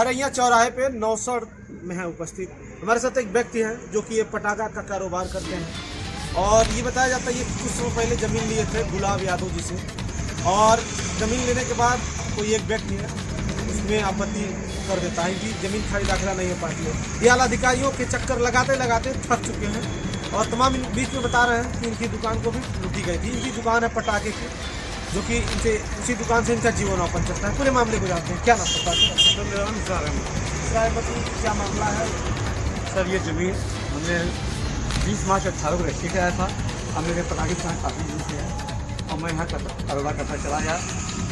हरैया चौराहे पे नौसड़ में है उपस्थित। हमारे साथ एक व्यक्ति हैं जो कि ये पटाखा का कारोबार करते हैं और ये बताया जाता है ये कुछ समय पहले ज़मीन लिए थे गुलाब यादव जी से, और ज़मीन लेने के बाद कोई एक व्यक्ति है उसमें आपत्ति कर देता है कि ज़मीन खाली दाखिला नहीं हो पाती है। ये आला अधिकारियों के चक्कर लगाते लगाते थक चुके हैं और तमाम बीच में बता रहे हैं कि इनकी दुकान को भी लूटी गई थी। इनकी दुकान है पटाखे की, जो कि इनसे उसी दुकान से इनका जीवनयापन चलता है। पूरे मामले को जानते हैं। क्या नाम पता सर मेरा नाम बताइए क्या मामला है? सर ये ज़मीन हमने 20 मार्च 18 को रजिस्ट्री कराया था। हम मेरे पटाखे के साथ काफ़ी दिन से है और मैं यहाँ कारोबार करता चला गया।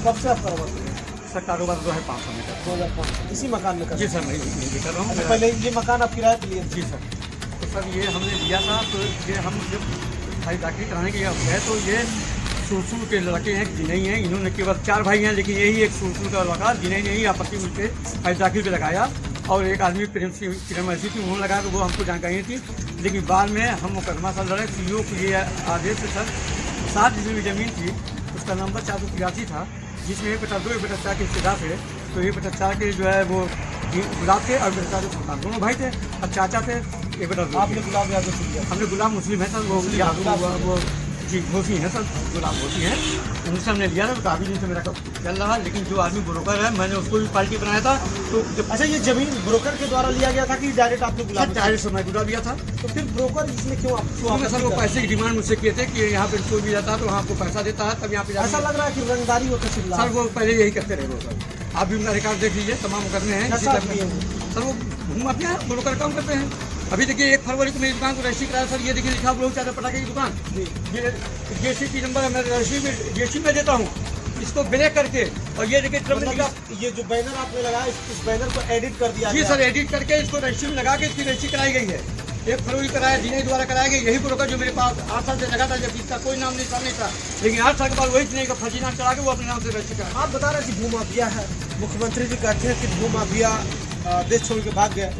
कब से आप कारोबार कर रहे हैं? सर कारोबार 2005 में कर 2005 इसी मकान में कर? जी सर, मैं यही कर रहा हूँ। पहले ये मकान आप किराए पे लिए? जी सर। तो सर ये हमने लिया था, तो ये हम जब भाई दाखिल कराने के गए तो ये सूरसूर के लड़के हैं, जिनई हैं। इन्होंने केवल 4 भाई हैं, लेकिन यही एक सूरसूर का लड़का जिनई ने ही आपत्ति मुझसे भाई दाखिल पे लगाया और एक आदमी प्रेम ऐसी थी उन्होंने लगाया, तो वो हमको जानकारी थी। लेकिन बाद में हम मुकदमा सर लड़े सीओ के लिए आदेश से सर 7 जितनी ज़मीन थी उसका नंबर 483 था, जिसमें 1/2 1/4 के हिस्सेदार थे। तो 1/4 के जो है वो गुलाब थे और 1/4 के सुल्तान, दोनों भाई थे और चाचा थे 1/2। आपने गुलाब यादव से लिया? हमने गुलाब मुस्लिम है सर, वो जी घोसी है सर, गुलाब घोसी है, उनसे हमने लिया था। तो काफ़ी दिन से मेरा चल रहा, लेकिन जो आदमी ब्रोकर है मैंने उसको भी पार्टी बनाया था। तो अच्छा, ये जमीन ब्रोकर के द्वारा लिया गया था कि डायरेक्ट आपने गुलाब? डायरेक्ट से मैं गुलाब लिया था। तो फिर ब्रोकर इसमें क्यों आपको? सर वो पैसे की डिमांड मुझसे किए थे कि यहाँ पे कोई भी जाता है तो वहाँ आपको पैसा देता है, तब यहाँ पे ऐसा लग रहा है कि रंगदारी होता है सर। वो पहले यही करते रहे वो सर। आप भी उनका रिकॉर्ड देख लीजिए, तमाम मुकदमे हैं सर। वो घूम अपने ब्रोकर काम करते हैं। अभी देखिए 1 फरवरी को मेरी दुकान को रजिस्ट्री कराया सर। ये देखिए लिखा बहुत ज़्यादा पटाखे की दुकान, ये GST नंबर है, मैं रजिस्ट्री GST में देता हूँ इसको ब्रेक करके। और ये देखिए ये जो बैनर आपने लगाया इस बैनर को एडिट कर दिया? जी सर, एडिट करके इसको रजिस्ट्री में लगा के इसकी रजिस्ट्री कराई गई है। 1 फरवरी कराया, जिनई द्वारा कराया गया। यही ब्रोकर जो मेरे पास 8 साल से लगा था, जब इसका कोई नाम निशान नहीं था, लेकिन 8 साल के बाद वही जिनई का फर्जी नाम चला के वो अपने नाम से रजिस्ट्री करा। आप बता रहे हैं कि भूमाफिया है, मुख्यमंत्री जी कहते हैं कि भूमाफिया देश छोड़ के भाग गया,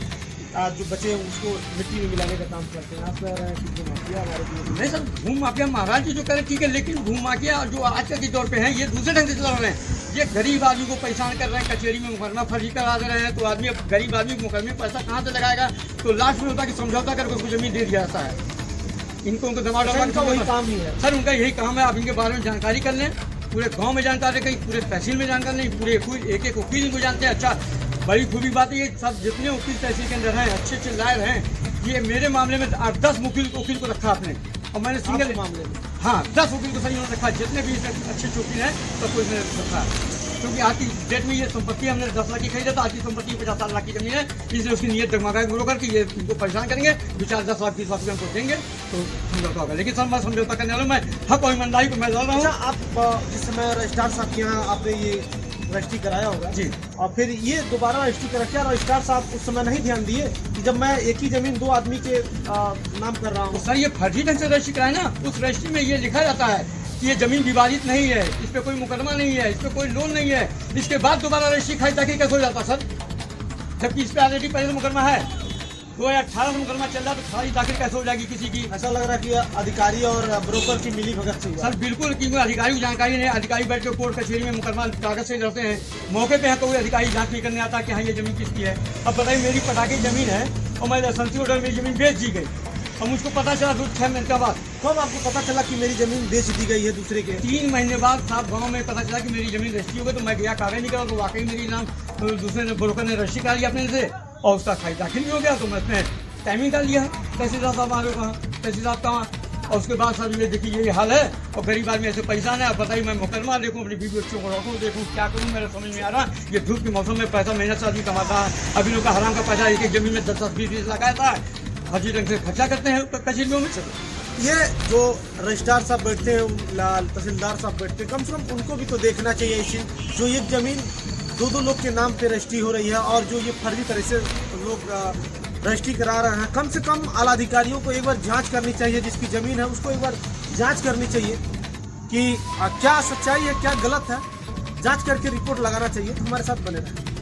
जो बचे उसको मिट्टी में मिलाने का काम करते हैं। आप कह रहे हैं कि भूमाफिया हमारे नहीं सर, भूमाफिया महाराज जी जो कह रहे ठीक है, लेकिन भूमाफिया जो आजकल के दौर पे हैं ये दूसरे ढंग से चला रहे हैं। ये गरीब आदमी को परेशान कर रहे हैं, कचहरी में मुकदमा फर्जी करा दे रहे हैं। तो आदमी अब गरीब आदमी मुकदमे में पैसा कहाँ से लगाएगा? तो लास्ट में होता है कि समझौता करके उसको जमीन दे दिया जाता है। इनको उनको दबाव डालना वही काम ही है सर, उनका यही काम है। आप इनके बारे में जानकारी कर लें, पूरे गाँव में जानकारी कहीं, पूरे तहसील में जानकारी नहीं, पूरे एक वकील इनको जानते हैं। अच्छा, बड़ी खूबी बात है ये सब जितने वकील तहसील के अंदर हैं, अच्छे लायर हैं। ये मेरे मामले में 8-10 वकील को रखा आपने, और मैंने सिंगल मामले में 10 वकील को सही उन्होंने रखा। जितने भी अच्छे वकील हैं सबको इसने रखा, क्योंकि आज की डेट में ये संपत्ति हमने 10 लाख की खरीदा था, आज की संपत्ति 50 लाख की जमीन है। इसलिए उसकी नीयत जगमगा ब्रोकर की ये इनको परेशान करेंगे, 2-4-10 लाख 20 लाख रुपये हमको देंगे तो समझौता होगा। लेकिन सर मैं समझौता करने वाला, मैं हक और ईमानदारी को मैं लड़ रहा हूँ। आप जिस समय रजिस्ट्रार साहब के यहाँ आपने ये रजिस्ट्री कराया होगा जी, और फिर ये दोबारा रजिस्ट्री करा, क्या रजिस्ट्रार साहब उस समय नहीं ध्यान दिए कि जब मैं एक ही जमीन 2 आदमी के नाम कर रहा हूँ? सर ये फर्जी ढंग से रजिस्ट्री कराए ना, उस रजिस्ट्री में ये लिखा जाता है कि ये जमीन विवादित नहीं है, इस पर कोई मुकदमा नहीं है, इस पर कोई लोन नहीं है। इसके बाद दोबारा रजिस्ट्री खाई ताकि कैसे हो जाता सर, जबकि इस पर ऑलरेडी पहले मुकदमा है। 2018 में मुकदमा चल रहा तो खारिज दाखिल कैसे हो जाएगी किसी की? ऐसा लग रहा है कि अधिकारी और ब्रोकर की मिली भगत से हुआ। सर बिल्कुल, क्योंकि अधिकारी को जानकारी नहीं। अधिकारी बैठ के कोर्ट कचहरी में मुकदमा कागज से लड़ते हैं, मौके पे है कोई अधिकारी जांच नहीं करने आता कि हाँ ये जमीन किसकी है। अब बताइए मेरी पटाखे की जमीन है और मैं लाइसेंसी ऑर्डर मेरी जमीन बेच दी गई और मुझको पता चला 6 महीने बाद। कब आपको पता चला कि मेरी जमीन बेच दी गई है दूसरे के? 3 महीने बाद साहब गाँव में पता चला कि मेरी जमीन रजिस्ट्री हो गई। तो मैं गया कागज निकला तो वाकई मेरी नाम दूसरे ने ब्रोकर ने रजिस्ट्री करा लिया अपने से और उसका खाई दाखिल भी हो गया। तो मैं उसमें टाइमिंग डाल लिया तहसीलदार साहब हमारे कहाँ, तहसीलदार कहाँ। और उसके बाद सर ये देखिए यही हाल है और गरीब आदमी ऐसे परेशान है। अब बताइए मैं मुकदमा देखूँ, अपनी बीवी बच्चों को रखूँ, देखूँ क्या करूँ, मेरे समझ में आ रहा। ये धूप के मौसम में पैसा मेहनत से आदमी कमाता है, अभी लोग का हराम का पैसा एक जमीन में 10-20 लगाया था, फर्जी ढंग से खर्चा करते हैं कचहरियों में। ये जो रजिस्ट्रार साहब बैठते हैं, तहसीलदार साहब बैठते हैं, कम से कम उनको भी तो देखना चाहिए इसी, जो एक जमीन 2-2 लोग के नाम पे रजिस्ट्री हो रही है और जो ये फर्जी तरह से लोग रजिस्ट्री करा रहे हैं। कम से कम आला अधिकारियों को एक बार जांच करनी चाहिए, जिसकी ज़मीन है उसको एक बार जांच करनी चाहिए कि क्या सच्चाई है क्या गलत है, जांच करके रिपोर्ट लगाना चाहिए। हमारे साथ बने रहें।